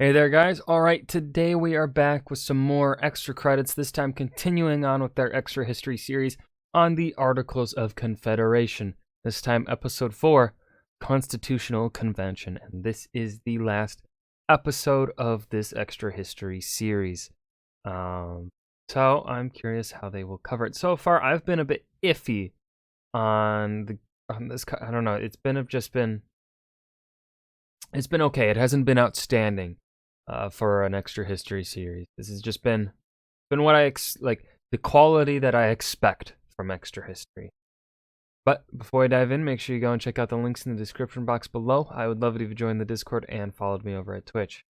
Hey there, guys. All right, today we are back with some more extra credits, this time continuing on with our extra history series on the Articles of Confederation. This time, episode 4, Constitutional Convention. And this is the last episode of this extra history series. So I'm curious how they will cover it. So far, I've been a bit iffy on this. I don't know. It's been okay. It hasn't been outstanding for an extra history series. This has just been what like the quality that I expect from extra history. But before I dive in, make sure you go and check out the links in the description box below. I would love it if you joined the Discord and followed me over at Twitch.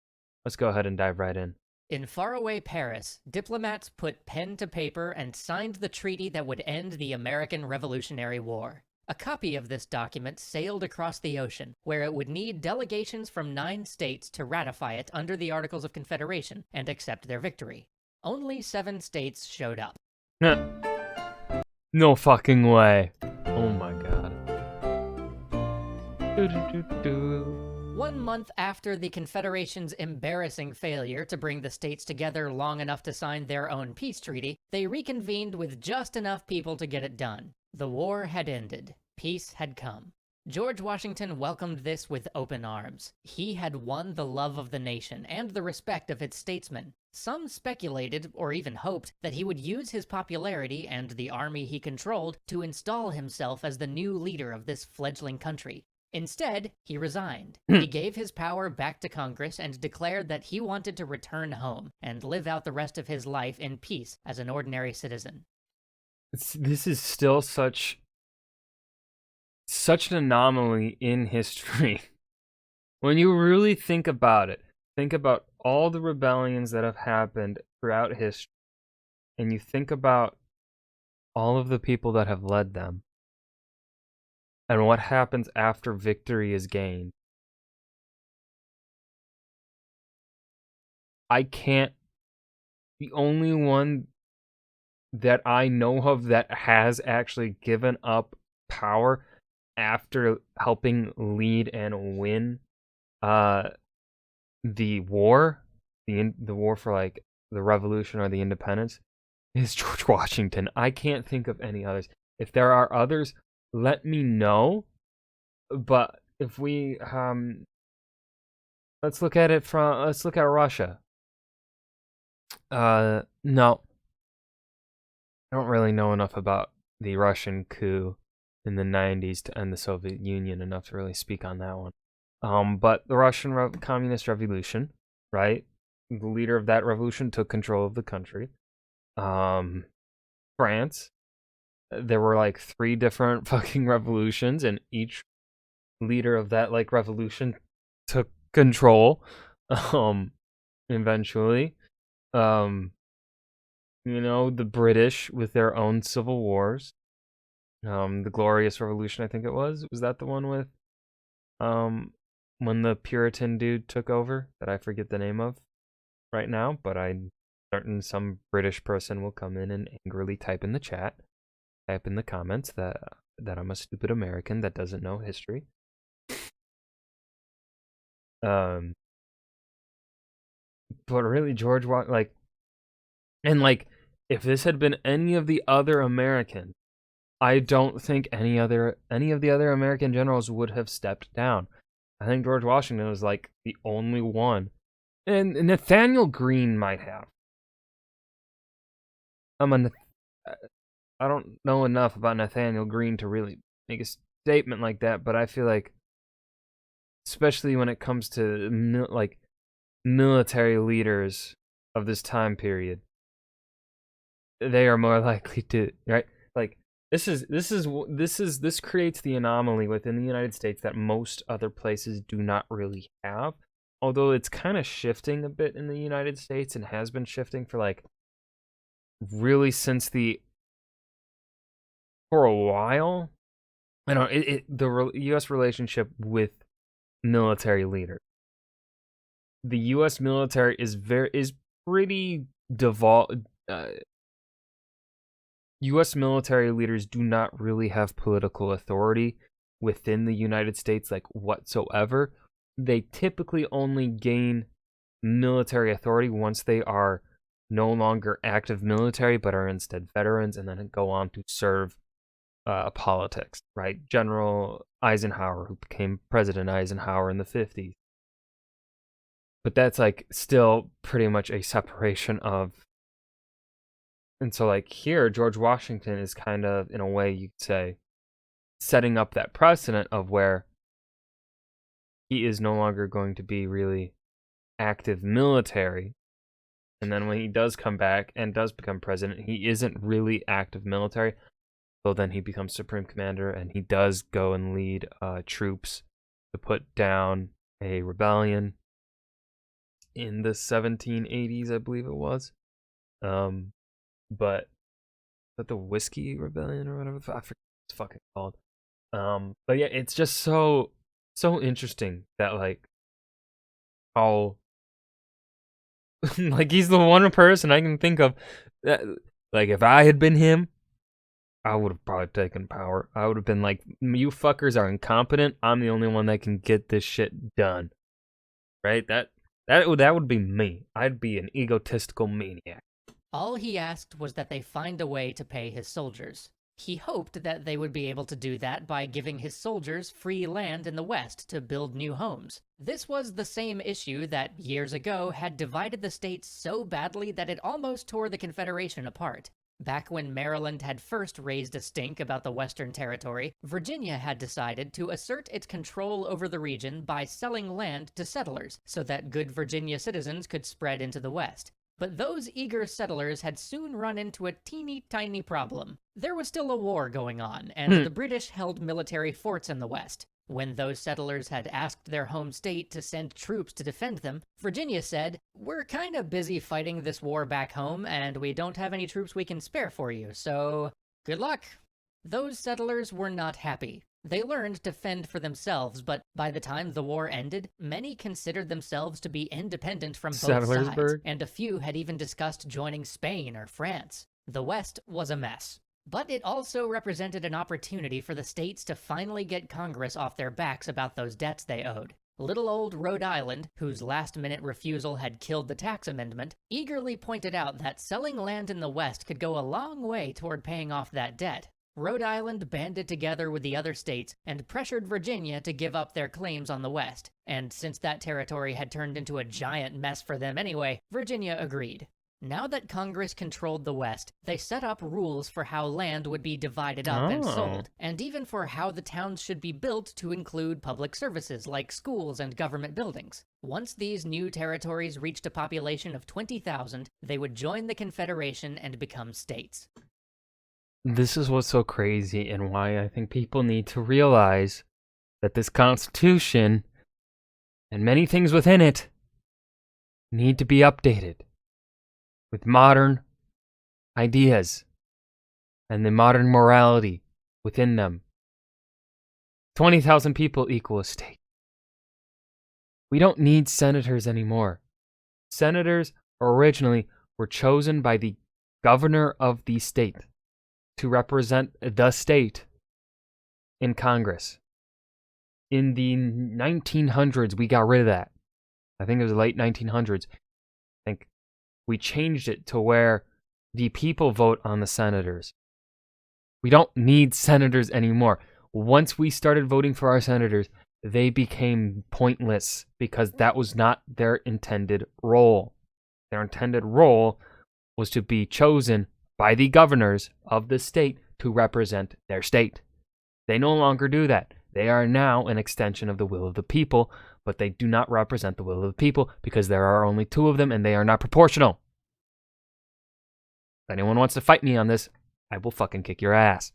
Let's go ahead and dive right in. In faraway Paris, diplomats put pen to paper and signed the treaty that would end the American Revolutionary War. A copy of this document sailed across the ocean, where it would need delegations from 9 states to ratify it under the Articles of Confederation and accept their victory. Only 7 states showed up. No fucking way. Oh my god. 1 month after the Confederation's embarrassing failure to bring the states together long enough to sign their own peace treaty, they reconvened with just enough people to get it done. The war had ended. Peace had come. George Washington welcomed this with open arms. He had won the love of the nation and the respect of its statesmen. Some speculated, or even hoped, that he would use his popularity and the army he controlled to install himself as the new leader of this fledgling country. Instead, he resigned. He gave his power back to Congress and declared that he wanted to return home and live out the rest of his life in peace as an ordinary citizen. This is still such an anomaly in history. When you really think about it, think about all the rebellions that have happened throughout history, and you think about all of the people that have led them, and what happens after victory is gained. The only one that I know of that has actually given up power after helping lead and win the war, the war for like the revolution or the independence, is George Washington. I can't think of any others. If there are others, let me know. But if we let's look at Russia. No, I don't really know enough about the Russian coup in the 90s to end the Soviet Union enough to really speak on that one. But the Russian Communist Revolution, right? The leader of that revolution took control of the country. France, there were like 3 different fucking revolutions, and each leader of that like revolution took control. Eventually, the British with their own civil wars. The Glorious Revolution, I think it was. Was that the one with when the Puritan dude took over that I forget the name of right now, but I'm certain some British person will come in and angrily type in the chat, type in the comments that I'm a stupid American that doesn't know history. But really, George if this had been any of the other Americans, I don't think any of the other American generals would have stepped down. I think George Washington was like the only one, and Nathaniel Greene might have. I don't know enough about Nathaniel Greene to really make a statement like that, but I feel like, especially when it comes to military leaders of this time period, they are more likely to, right? Like this creates the anomaly within the United States that most other places do not really have. Although it's kind of shifting a bit in the United States and has been shifting for like really since for a while. I don't know, the U.S. relationship with military leaders. The U.S. military is pretty devolved. U.S. military leaders do not really have political authority within the United States, like whatsoever. They typically only gain military authority once they are no longer active military but are instead veterans, and then go on to serve politics, right? General Eisenhower, who became President Eisenhower in the 50s. But that's like still pretty much a separation of. And so like here, George Washington is kind of, in a way you could say, setting up that precedent of where he is no longer going to be really active military. And then when he does come back and does become president, he isn't really active military. So then he becomes supreme commander, and he does go and lead troops to put down a rebellion in the 1780s, I believe it was. But the Whiskey Rebellion or whatever, I forget what it's fucking called. But yeah, it's just so interesting that like how like he's the one person I can think of that, like, if I had been him, I would have probably taken power. I would have been like, you fuckers are incompetent. I'm the only one that can get this shit done. Right? That would be me. I'd be an egotistical maniac. All he asked was that they find a way to pay his soldiers. He hoped that they would be able to do that by giving his soldiers free land in the West to build new homes. This was the same issue that, years ago, had divided the states so badly that it almost tore the Confederation apart. Back when Maryland had first raised a stink about the Western Territory, Virginia had decided to assert its control over the region by selling land to settlers so that good Virginia citizens could spread into the West. But those eager settlers had soon run into a teeny-tiny problem. There was still a war going on, and the British held military forts in the West. When those settlers had asked their home state to send troops to defend them, Virginia said, "We're kind of busy fighting this war back home, and we don't have any troops we can spare for you, so good luck." Those settlers were not happy. They learned to fend for themselves, but by the time the war ended, many considered themselves to be independent from both sides, and a few had even discussed joining Spain or France. The West was a mess. But it also represented an opportunity for the states to finally get Congress off their backs about those debts they owed. Little old Rhode Island, whose last-minute refusal had killed the tax amendment, eagerly pointed out that selling land in the West could go a long way toward paying off that debt. Rhode Island banded together with the other states and pressured Virginia to give up their claims on the West, and since that territory had turned into a giant mess for them anyway, Virginia agreed. Now that Congress controlled the West, they set up rules for how land would be divided up and sold, and even for how the towns should be built to include public services like schools and government buildings. Once these new territories reached a population of 20,000, they would join the Confederation and become states. This is what's so crazy, and why I think people need to realize that this Constitution and many things within it need to be updated with modern ideas and the modern morality within them. 20,000 people equal a state. We don't need senators anymore. Senators originally were chosen by the governor of the state to represent the state in Congress. In the 1900s, we got rid of that. I think it was the late 1900s. I think we changed it to where the people vote on the senators. We don't need senators anymore. Once we started voting for our senators, they became pointless because that was not their intended role. Their intended role was to be chosen by the governors of the state to represent their state. They no longer do that. They are now an extension of the will of the people, but they do not represent the will of the people because there are only two of them and they are not proportional. If anyone wants to fight me on this, I will fucking kick your ass.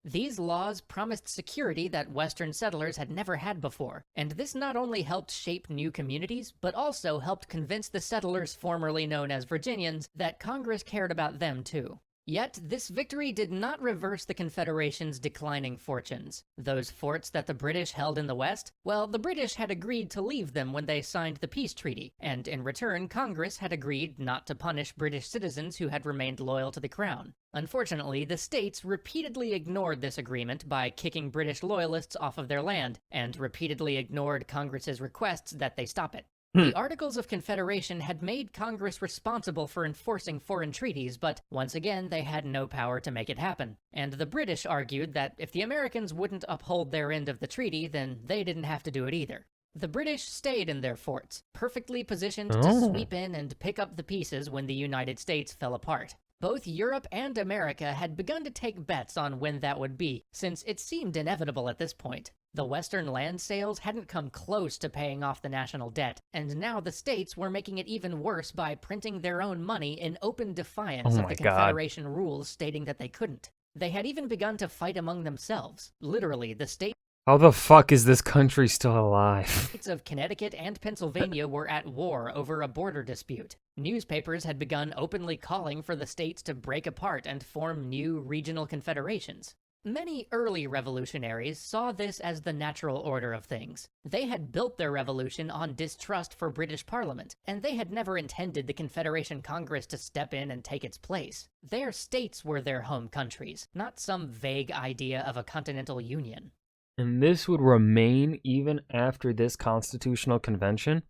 These laws promised security that Western settlers had never had before, and this not only helped shape new communities, but also helped convince the settlers formerly known as Virginians that Congress cared about them too. Yet, this victory did not reverse the Confederation's declining fortunes. Those forts that the British held in the West, well, the British had agreed to leave them when they signed the peace treaty, and in return, Congress had agreed not to punish British citizens who had remained loyal to the Crown. Unfortunately, the states repeatedly ignored this agreement by kicking British loyalists off of their land, and repeatedly ignored Congress's requests that they stop it. The Articles of Confederation had made Congress responsible for enforcing foreign treaties, but once again, they had no power to make it happen. And the British argued that if the Americans wouldn't uphold their end of the treaty, then they didn't have to do it either. The British stayed in their forts, perfectly positioned to sweep in and pick up the pieces when the United States fell apart. Both Europe and America had begun to take bets on when that would be, since it seemed inevitable at this point. The Western land sales hadn't come close to paying off the national debt, and now the states were making it even worse by printing their own money in open defiance of the Confederation rules stating that they couldn't. They had even begun to fight among themselves. Literally, the states How the fuck is this country still alive? States of Connecticut and Pennsylvania were at war over a border dispute. Newspapers had begun openly calling for the states to break apart and form new regional confederations. Many early revolutionaries saw this as the natural order of things. They had built their revolution on distrust for British Parliament, and they had never intended the Confederation Congress to step in and take its place. Their states were their home countries, not some vague idea of a continental union. And this would remain even after this constitutional convention.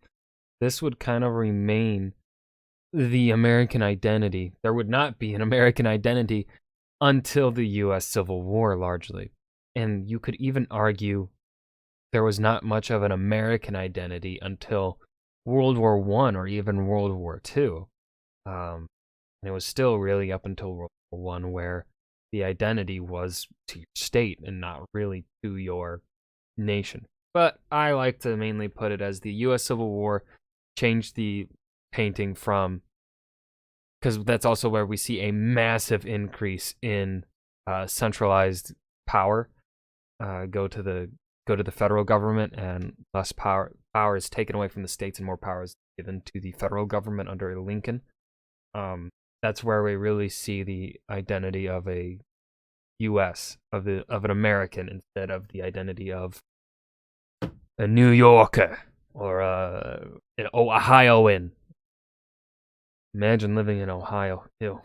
This would kind of remain the American identity. There would not be an American identity until the U.S. Civil War, largely. And you could even argue there was not much of an American identity until World War I or even World War II. And it was still really up until World War I where the identity was to your state and not really to your nation. But I like to mainly put it as the U.S. Civil War changed the painting from, because that's also where we see a massive increase in centralized power go to the federal government, and less power is taken away from the states and more power is given to the federal government under Lincoln. That's where we really see the identity of a U.S. of an American instead of the identity of a New Yorker or an Ohioan. Imagine living in Ohio. Ew.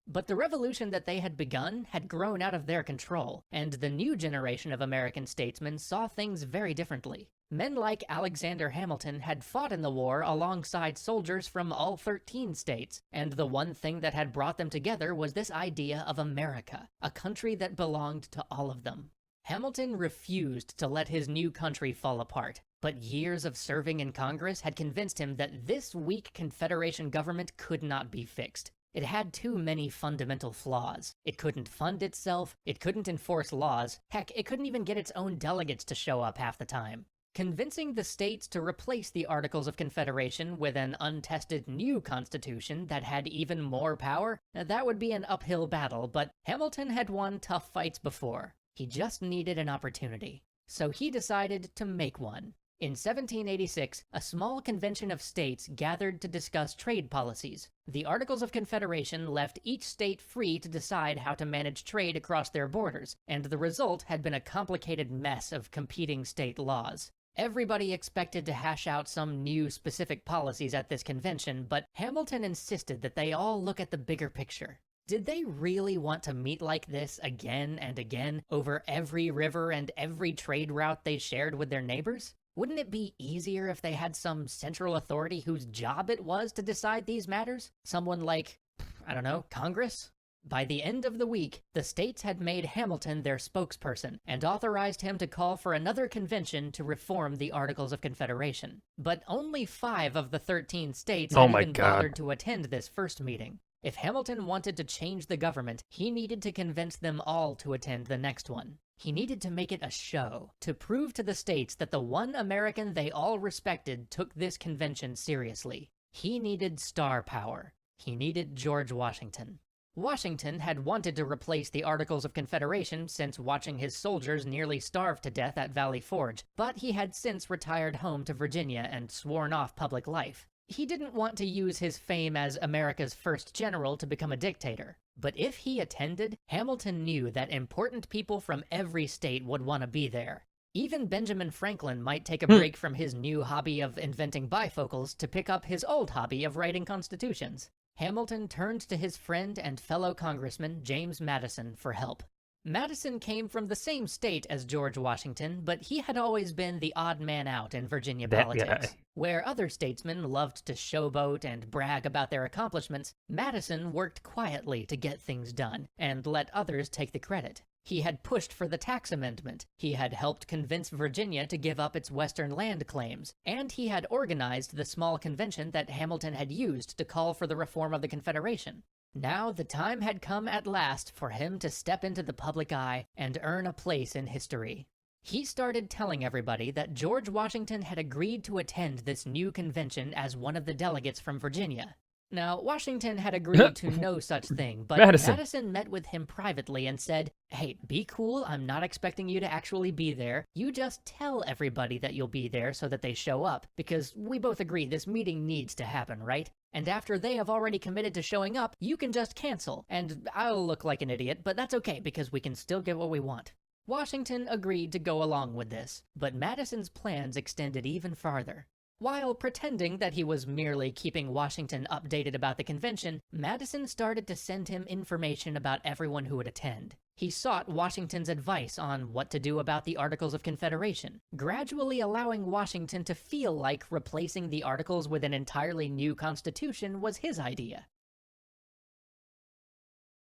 But the revolution that they had begun had grown out of their control, and the new generation of American statesmen saw things very differently. Men like Alexander Hamilton had fought in the war alongside soldiers from all 13 states, and the one thing that had brought them together was this idea of America, a country that belonged to all of them. Hamilton refused to let his new country fall apart, but years of serving in Congress had convinced him that this weak Confederation government could not be fixed. It had too many fundamental flaws. It couldn't fund itself, it couldn't enforce laws, heck, it couldn't even get its own delegates to show up half the time. Convincing the states to replace the Articles of Confederation with an untested new constitution that had even more power, that would be an uphill battle, but Hamilton had won tough fights before. He just needed an opportunity. So he decided to make one. In 1786, a small convention of states gathered to discuss trade policies. The Articles of Confederation left each state free to decide how to manage trade across their borders, and the result had been a complicated mess of competing state laws. Everybody expected to hash out some new specific policies at this convention, but Hamilton insisted that they all look at the bigger picture. Did they really want to meet like this again and again over every river and every trade route they shared with their neighbors? Wouldn't it be easier if they had some central authority whose job it was to decide these matters? Someone like, I don't know, Congress? By the end of the week, the states had made Hamilton their spokesperson and authorized him to call for another convention to reform the Articles of Confederation. But only 5 of the 13 states had even bothered to attend this first meeting. If Hamilton wanted to change the government, he needed to convince them all to attend the next one. He needed to make it a show, to prove to the states that the one American they all respected took this convention seriously. He needed star power. He needed George Washington. Washington had wanted to replace the Articles of Confederation since watching his soldiers nearly starve to death at Valley Forge, but he had since retired home to Virginia and sworn off public life. He didn't want to use his fame as America's first general to become a dictator. But if he attended, Hamilton knew that important people from every state would want to be there. Even Benjamin Franklin might take a break from his new hobby of inventing bifocals to pick up his old hobby of writing constitutions. Hamilton turned to his friend and fellow congressman James Madison for help. Madison came from the same state as George Washington, but he had always been the odd man out in Virginia That politics. guy. Where other statesmen loved to showboat and brag about their accomplishments, Madison worked quietly to get things done and let others take the credit. He had pushed for the tax amendment, he had helped convince Virginia to give up its western land claims, and he had organized the small convention that Hamilton had used to call for the reform of the Confederation. Now the time had come at last for him to step into the public eye and earn a place in history. He started telling everybody that George Washington had agreed to attend this new convention as one of the delegates from Virginia. Now, Washington had agreed to no such thing, but Madison met with him privately and said, "Hey, be cool, I'm not expecting you to actually be there. You just tell everybody that you'll be there so that they show up, because we both agree this meeting needs to happen, right? And after they have already committed to showing up, you can just cancel, and I'll look like an idiot, but that's okay because we can still get what we want." Washington agreed to go along with this, but Madison's plans extended even farther. While pretending that he was merely keeping Washington updated about the convention, Madison started to send him information about everyone who would attend. He sought Washington's advice on what to do about the Articles of Confederation, gradually allowing Washington to feel like replacing the Articles with an entirely new constitution was his idea.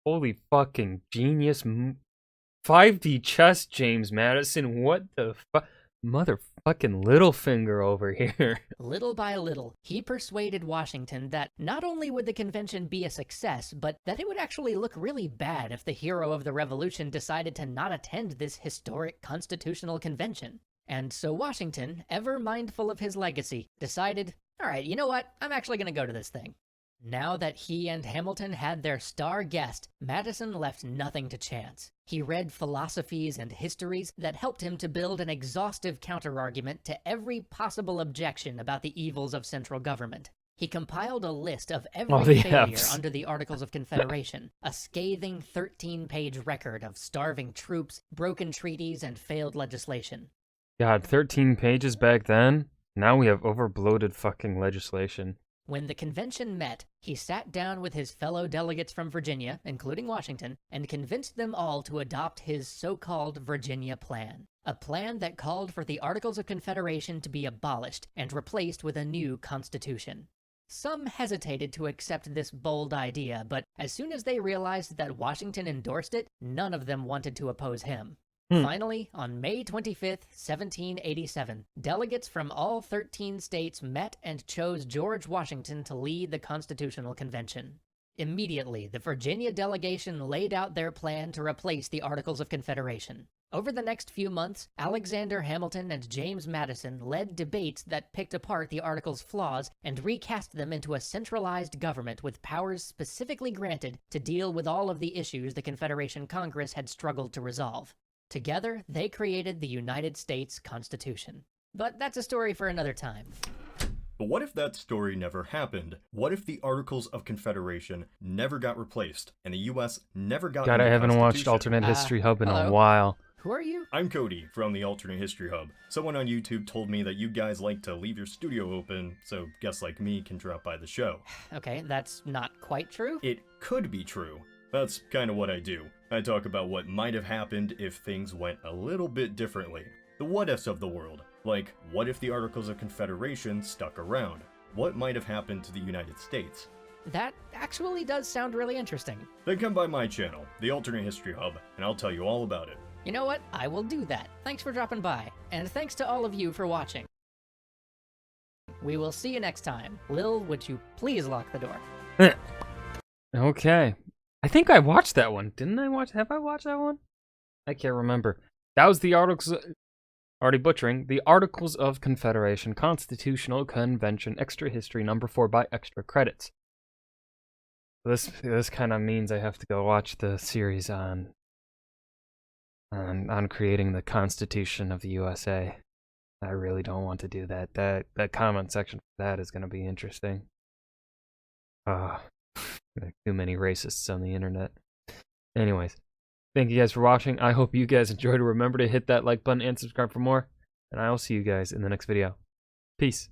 Holy fucking genius. 5D chess, James Madison. What the fuck? Motherfucking Littlefinger over here. Little by little, he persuaded Washington that not only would the convention be a success, but that it would actually look really bad if the hero of the revolution decided to not attend this historic constitutional convention. And so Washington, ever mindful of his legacy, decided, all right, you know what? I'm actually going to go to this thing. Now that he and Hamilton had their star guest, Madison left nothing to chance. He read philosophies and histories that helped him to build an exhaustive counterargument to every possible objection about the evils of central government. He compiled a list of every failure under the Articles of Confederation, a scathing 13-page record of starving troops, broken treaties, and failed legislation. God, 13 pages back then? Now we have overbloated fucking legislation. When the convention met, he sat down with his fellow delegates from Virginia, including Washington, and convinced them all to adopt his so-called Virginia Plan. A plan that called for the Articles of Confederation to be abolished and replaced with a new constitution. Some hesitated to accept this bold idea, but as soon as they realized that Washington endorsed it, none of them wanted to oppose him. Finally, on May 25th, 1787, delegates from all 13 states met and chose George Washington to lead the Constitutional Convention. Immediately, the Virginia delegation laid out their plan to replace the Articles of Confederation. Over the next few months, Alexander Hamilton and James Madison led debates that picked apart the Articles' flaws and recast them into a centralized government with powers specifically granted to deal with all of the issues the Confederation Congress had struggled to resolve. Together, they created the United States Constitution. But that's a story for another time. But what if that story never happened? What if the Articles of Confederation never got replaced, and the U.S. never got God, I haven't watched Alternate History Hub in a while. Who are you? I'm Cody from the Alternate History Hub. Someone on YouTube told me that you guys like to leave your studio open, so guests like me can drop by the show. Okay, that's not quite true. It could be true. That's kind of what I do. I talk about what might have happened if things went a little bit differently. The what-ifs of the world. Like, what if the Articles of Confederation stuck around? What might have happened to the United States? That actually does sound really interesting. Then come by my channel, the Alternate History Hub, and I'll tell you all about it. You know what? I will do that. Thanks for dropping by. And thanks to all of you for watching. We will see you next time. Lil, would you please lock the door? Okay. I think I watched that one. Didn't I watch? Have I watched that one? I can't remember. That was the Articles... Already butchering. The Articles of Confederation Constitutional Convention Extra History number 4 by Extra Credits. This kind of means I have to go watch the series on creating the Constitution of the USA. I really don't want to do that. That comment section for that is going to be interesting. Too many racists on the internet. Anyways, thank you guys for watching. I hope you guys enjoyed. Remember to hit that like button and subscribe for more. And I will see you guys in the next video. Peace.